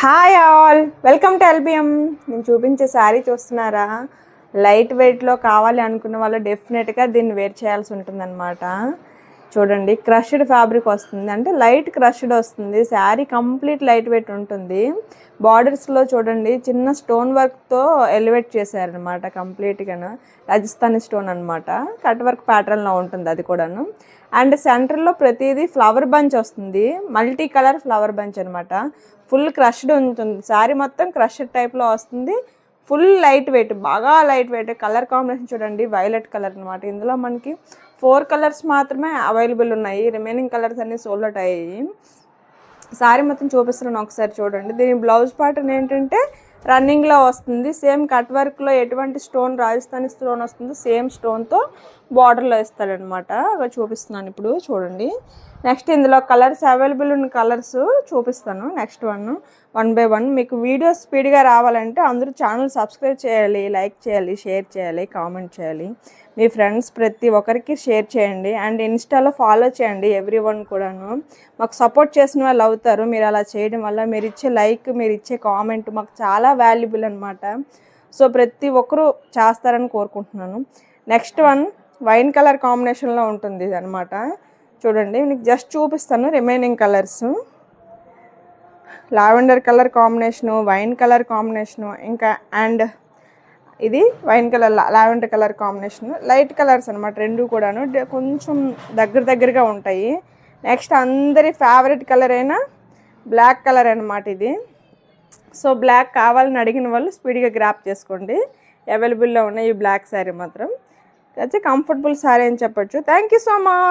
Hi all, welcome to LBM. నేను చూపించే శారీ చూస్తున్నారా? లైట్ వెయిట్లో కావాలి అనుకున్న వాళ్ళు డెఫినెట్గా దీన్ని వేర్ చేయాల్సి ఉంటుందన్నమాట. చూడండి, క్రష్డ్ ఫ్యాబ్రిక్ వస్తుంది, అంటే లైట్ క్రష్డ్ వస్తుంది. శారీ కంప్లీట్ లైట్ వెయిట్ ఉంటుంది. బార్డర్స్లో చూడండి చిన్న స్టోన్ వర్క్తో ఎలివేట్ చేశారనమాట. కంప్లీట్గాను రాజస్థానీ స్టోన్ అనమాట. కట్ వర్క్ ప్యాటర్న్లో ఉంటుంది అది కూడాను. అండ్ సెంటర్లో ప్రతిదీ ఫ్లవర్ బంచ్ వస్తుంది, మల్టీ కలర్ ఫ్లవర్ బంచ్ అనమాట. ఫుల్ క్రష్డ్ ఉంటుంది, శారీ మొత్తం క్రష్డ్ టైప్లో వస్తుంది. ఫుల్ లైట్ వెయిట్, బాగా లైట్ వెయిట్. కలర్ కాంబినేషన్ చూడండి, వైలెట్ కలర్ అనమాట. ఇందులో మనకి 4 కలర్స్ మాత్రమే అవైలబుల్ ఉన్నాయి, రిమైనింగ్ కలర్స్ అన్నీ సోల్డ్ అవుట్ అయ్యాయి. శారీ మొత్తం చూపిస్తున్నాను, ఒకసారి చూడండి. దీని బ్లౌజ్ ప్యాటర్న్ ఏంటంటే రన్నింగ్లో వస్తుంది. సేమ్ కట్ వర్క్లో ఎటువంటి స్టోన్, రాజస్థానీ స్టోన్ వస్తుందో సేమ్ స్టోన్తో బార్డర్లో ఇస్తాడనమాట. అవి చూపిస్తున్నాను ఇప్పుడు చూడండి. నెక్స్ట్ ఇందులో కలర్స్ అవైలబుల్ ఉన్న కలర్స్ చూపిస్తాను. Next one by one. మీకు వీడియో స్పీడ్గా రావాలంటే అందరూ ఛానల్ సబ్స్క్రైబ్ చేయాలి, లైక్ చేయాలి, షేర్ చేయాలి, కామెంట్ చేయాలి. మీ ఫ్రెండ్స్ ప్రతి ఒక్కరికి షేర్ చేయండి. అండ్ ఇన్స్టాలో ఫాలో చేయండి ఎవ్రీ వన్ కూడాను. మాకు సపోర్ట్ చేసిన వాళ్ళు అవుతారు మీరు అలా చేయడం వల్ల. మీరు ఇచ్చే లైక్, మీరు ఇచ్చే కామెంట్ మాకు చాలా వాల్యుబుల్ అనమాట. సో ప్రతి ఒక్కరూ చేస్తారని కోరుకుంటున్నాను. నెక్స్ట్ వైన్ కలర్ కాంబినేషన్లో ఉంటుంది ఇది అనమాట. చూడండి, మీకు జస్ట్ చూపిస్తాను remaining colours. Lavender colour combination, wine colour combination, ఇంకా అండ్ ఇది wine colour, lavender colour combination. Light colours అనమాట రెండు కూడాను, కొంచెం దగ్గరగా ఉంటాయి. నెక్స్ట్ అందరి ఫేవరెట్ కలర్ అయిన బ్లాక్ కలర్ అనమాట ఇది. సో బ్లాక్ కావాలని అడిగిన వాళ్ళు స్పీడ్గా గ్రాప్ చేసుకోండి. అవైలబుల్లో ఉన్నాయి ఈ బ్లాక్ శారీ మాత్రం. అయితే కంఫర్టబుల్ శారీ అని చెప్పొచ్చు. Thank you so much.